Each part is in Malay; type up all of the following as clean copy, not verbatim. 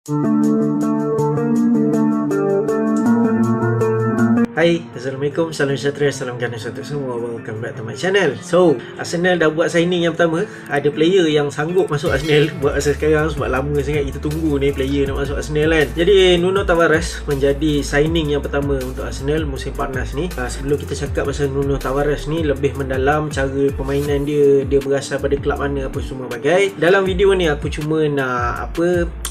Hai, Assalamualaikum, salam sejahtera, salam ganas untuk semua. Welcome back to my channel. So, Arsenal dah buat signing yang pertama. Ada player yang sanggup masuk Arsenal buat masa sekarang, sebab lama sangat kita tunggu ni player nak masuk Arsenal kan. Jadi Nuno Tavares menjadi signing yang pertama untuk Arsenal musim panas ni. Sebelum kita cakap pasal Nuno Tavares ni lebih mendalam cara permainan dia berasal pada kelab mana apa semua bagai. Dalam video ni aku cuma nak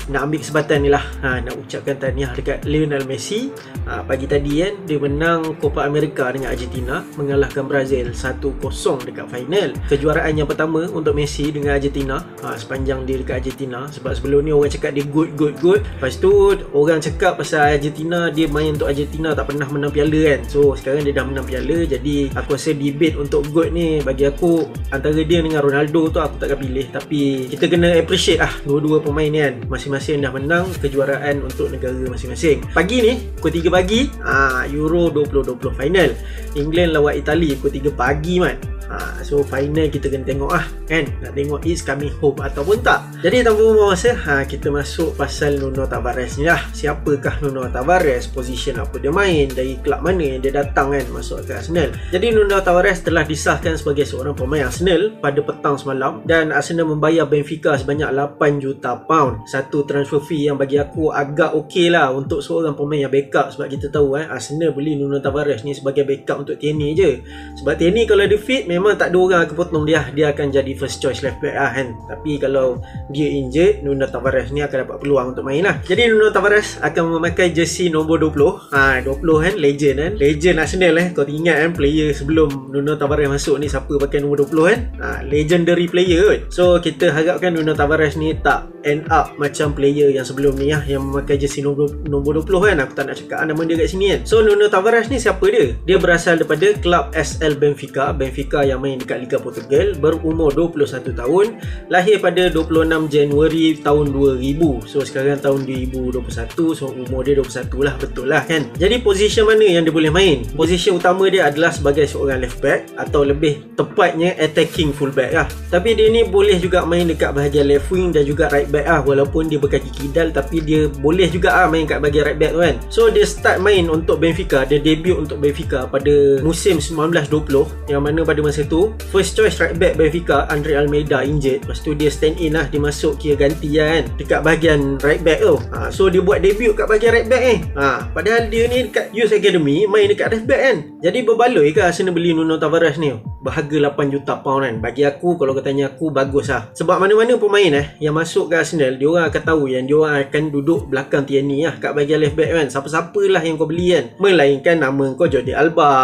ambil kesempatan ni lah, nak ucapkan tahniah dekat Lionel Messi. Pagi tadi kan dia menang Copa America dengan Argentina, mengalahkan Brazil 1-0 dekat final. Kejuaraan yang pertama untuk Messi dengan Argentina sepanjang dia dekat Argentina. Sebab sebelum ni orang cakap dia good. Lepas tu orang cakap pasal Argentina, dia main untuk Argentina tak pernah menang piala kan. So sekarang dia dah menang piala. Jadi aku rasa debate untuk good ni, bagi aku antara dia dengan Ronaldo tu aku takkan pilih. Tapi kita kena appreciate dua-dua pemain ni kan, masing-masing dah menang kejuaraan untuk negara masing-masing. Pagi ni pukul 3 pagi Euro 2020 final, England lawan Itali pukul 3 pagi so final kita kena tengok kan, nak tengok is coming home ataupun tak. Jadi tanpa membuang masa, kita masuk pasal Nuno Tavares ni lah. Siapakah Nuno Tavares, position apa dia main, dari kelab mana yang dia datang kan masuk ke Arsenal. Jadi Nuno Tavares telah disahkan sebagai seorang pemain Arsenal pada petang semalam, dan Arsenal membayar Benfica sebanyak 8 juta pound. Satu transfer fee yang bagi aku agak okey lah untuk seorang pemain yang backup. Sebab kita tahu Arsenal beli Nuno Tavares ni sebagai backup untuk Tierney je. Sebab Tierney kalau dia fit memang tak ada orang akan potong dia akan jadi first choice left back kan. Tapi kalau dia injured, Nuno Tavares ni akan dapat peluang untuk main lah. Jadi Nuno Tavares akan memakai jersey nombor 20. 20 kan, legend Arsenal kau ingat kan, player sebelum Nuno Tavares masuk ni siapa pakai nombor 20 kan, legendary player kot. So kita harapkan Nuno Tavares ni tak end up macam player yang sebelum ni yang memakai jersey nombor 20 kan. Aku tak nak cakap nama dia kat sini kan. So Nuno Tavares ni siapa dia? Dia berasal daripada kelab SL Benfica yang main dekat Liga Portugal, berumur 21 tahun, lahir pada 26 Januari tahun 2000. So sekarang tahun 2021, so umur dia 21 lah, betul lah kan. Jadi position mana yang dia boleh main? Position utama dia adalah sebagai seorang left back, atau lebih tepatnya attacking full back lah. Tapi dia ni boleh juga main dekat bahagian left wing dan juga right back walaupun dia berkaki kidal, tapi dia boleh juga main kat bahagian right back tu kan. So dia start main untuk Benfica, dia debut untuk Benfica pada musim 19-20, yang mana pada masa tu first choice right back Benfica Andre Almeida injured. Lepas tu dia stand in dia masuk kira ganti kan dekat bahagian right back tu. So dia buat debut kat bahagian right back padahal dia ni dekat Youth Academy main dekat left back kan. Jadi berbaloi ke Arsenal beli Nuno Tavares ni? Berharga 8 juta pound kan. Bagi aku, kalau kau tanya aku, bagus lah. Sebab mana-mana pemain yang masuk ke Arsenal, diorang akan tahu yang diorang akan duduk belakang Tierney kat bahagian left back kan. Siapa-siapa lah yang kau beli kan, melainkan nama kau Jordi Alba,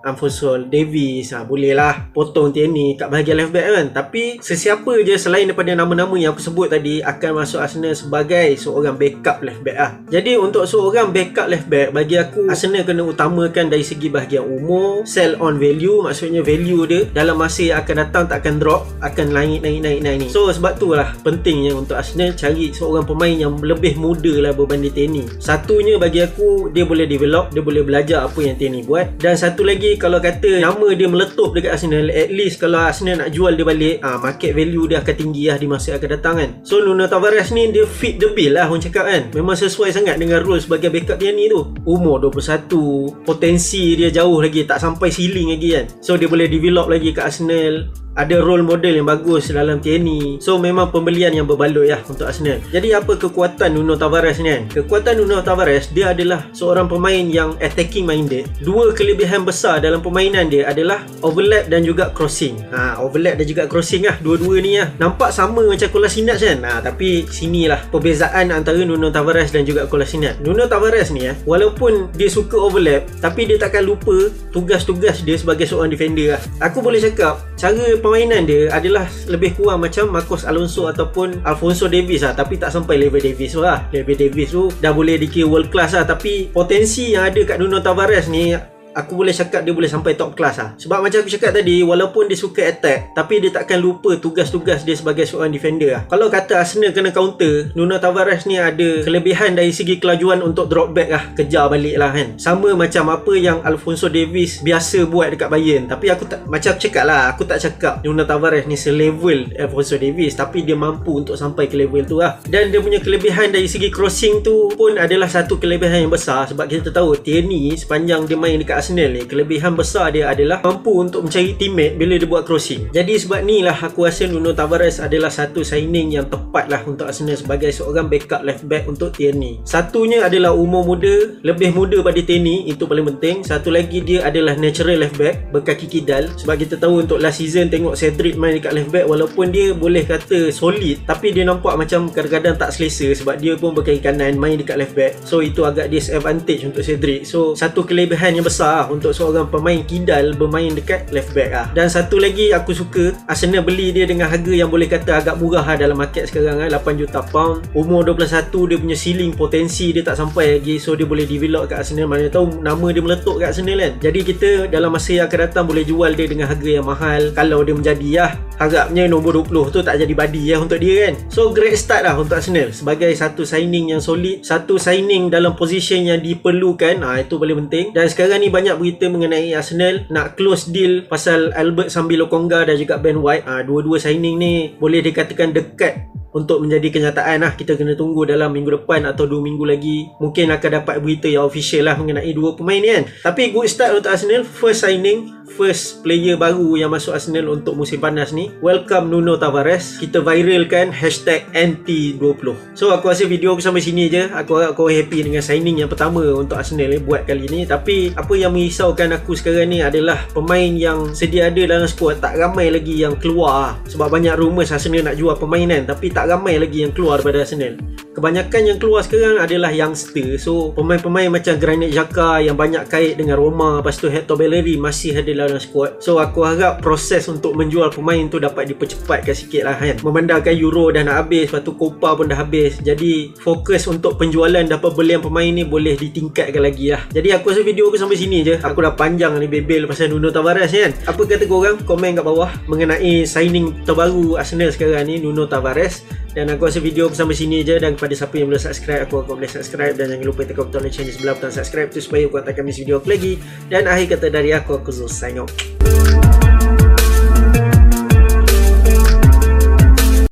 Alphonso Davies, boleh lah potong Tierney kat bahagian left back kan. Tapi sesiapa je selain daripada nama-nama yang aku sebut tadi akan masuk Arsenal sebagai seorang backup left back Jadi untuk seorang backup left back, bagi aku Arsenal kena utamakan dari segi bahagian umur, sell on value, maksudnya value dia dalam masa yang akan datang tak akan drop, akan naik. So sebab tu lah pentingnya untuk Arsenal cari seorang pemain yang lebih muda lah berbanding Tierney. Satunya bagi aku, dia boleh develop, dia boleh belajar apa yang Tierney buat. Dan satu lagi, kalau kata nama dia meletup dekat Arsenal, at least kalau Arsenal nak jual dia balik, market value dia akan tinggi di masa akan datang kan. So Nuno Tavares ni dia fit the bill lah orang cakap kan. Memang sesuai sangat dengan role sebagai backup Tierney tu. Umur 21, potensi dia jauh lagi, tak sampai ceiling lagi kan. So dia boleh develop lagi kat Arsenal. Ada role model yang bagus dalam Tierney. So memang pembelian yang berbaloi untuk Arsenal. Jadi apa kekuatan Nuno Tavares ni kan? Kekuatan Nuno Tavares, dia adalah seorang pemain yang attacking minded. Dua kelebihan besar dalam permainan dia adalah overlap dan juga crossing. Overlap dan juga crossing dua-dua ni nampak sama macam Kolasinac kan. Tapi sinilah perbezaan antara Nuno Tavares dan juga Kolasinac. Nuno Tavares ni walaupun dia suka overlap, tapi dia takkan lupa tugas-tugas dia sebagai seorang defender Aku boleh cakap cara permainan dia adalah lebih kurang macam Marcos Alonso ataupun Alphonso Davies tapi tak sampai level Davies Level Davies tu dah boleh dikira world class tapi potensi yang ada kat Nuno Tavares ni aku boleh cakap dia boleh sampai top class lah. Sebab macam aku cakap tadi, walaupun dia suka attack, tapi dia takkan lupa tugas-tugas dia sebagai seorang defender lah. Kalau kata Arsenal kena counter, Nuno Tavares ni ada kelebihan dari segi kelajuan untuk drop back lah, kejar balik lah kan. Sama macam apa yang Alphonso Davies biasa buat dekat Bayern. Tapi aku tak, macam aku cakap lah, aku tak cakap Nuno Tavares ni selevel Alphonso Davies, tapi dia mampu untuk sampai ke level tu lah. Dan dia punya kelebihan dari segi crossing tu pun adalah satu kelebihan yang besar. Sebab kita tahu Tierney sepanjang dia main dekat Arsenal ni, kelebihan besar dia adalah mampu untuk mencari teammate bila dia buat crossing. Jadi sebab ni lah aku rasa Nuno Tavares adalah satu signing yang tepat lah untuk Arsenal sebagai seorang backup left back untuk Tierney. Satunya adalah umur muda, lebih muda pada Tierney, itu paling penting. Satu lagi dia adalah natural left back, berkaki kidal. Sebab kita tahu untuk last season tengok Cedric main dekat left back, walaupun dia boleh kata solid, tapi dia nampak macam kadang-kadang tak selesa sebab dia pun berkaki kanan main dekat left back. So itu agak disadvantage untuk Cedric. So satu kelebihan yang besar untuk seorang pemain kidal bermain dekat left back lah. Dan satu lagi aku suka, Arsenal beli dia dengan harga yang boleh kata agak murah lah dalam market sekarang lah, 8 juta pound. Umur 21, dia punya ceiling potensi dia tak sampai lagi, so dia boleh develop kat Arsenal. Mana tahu nama dia meletup kat Arsenal kan. Jadi kita dalam masa yang akan datang boleh jual dia dengan harga yang mahal kalau dia menjadi lah. Harapnya nombor 20 tu tak jadi badi lah untuk dia kan. So great start lah untuk Arsenal sebagai satu signing yang solid, satu signing dalam position yang diperlukan. Itu paling penting. Dan sekarang ni banyak berita mengenai Arsenal nak close deal pasal Albert Sambi Lokonga dan juga Ben White. Dua-dua signing ni boleh dikatakan dekat untuk menjadi kenyataan lah. Kita kena tunggu dalam minggu depan atau 2 minggu lagi, mungkin akan dapat berita yang official lah mengenai dua pemain ni kan. Tapi good start untuk Arsenal, first signing, first player baru yang masuk Arsenal untuk musim panas ni. Welcome Nuno Tavares. Kita viralkan #NT20. So aku rasa video aku sampai sini je. Aku harap kau happy dengan signing yang pertama untuk Arsenal ni buat kali ni. Tapi apa yang merisaukan aku sekarang ni adalah pemain yang sedia ada dalam skuad tak ramai lagi yang keluar. Sebab banyak rumours Arsenal nak jual pemain kan, tapi tak ramai lagi yang keluar daripada Arsenal. Kebanyakan yang keluar sekarang adalah youngster. So pemain-pemain macam Granit Xhaka yang banyak kait dengan Roma, lepas tu Hector Bellerin masih ada dalam squad. So aku harap proses untuk menjual pemain tu dapat dipercepatkan sikit lah kan. Memandangkan Euro dah nak habis, lepas tu Copa pun dah habis. Jadi fokus untuk penjualan dan pembelian pemain ni boleh ditingkatkan lagi lah. Jadi aku rasa video aku sampai sini je. Aku dah panjang ni bebel pasal Nuno Tavares kan. Apa kata korang? Komen kat bawah mengenai signing terbaru Arsenal sekarang ni, Nuno Tavares. Dan aku rasa video aku sampai sini je. Dan kepada siapa yang belum subscribe, aku boleh subscribe. Dan jangan lupa tekan butang lonceng di sebelah butang subscribe tu supaya kau tak akan miss video aku lagi. Dan akhir kata dari aku Zul sign out.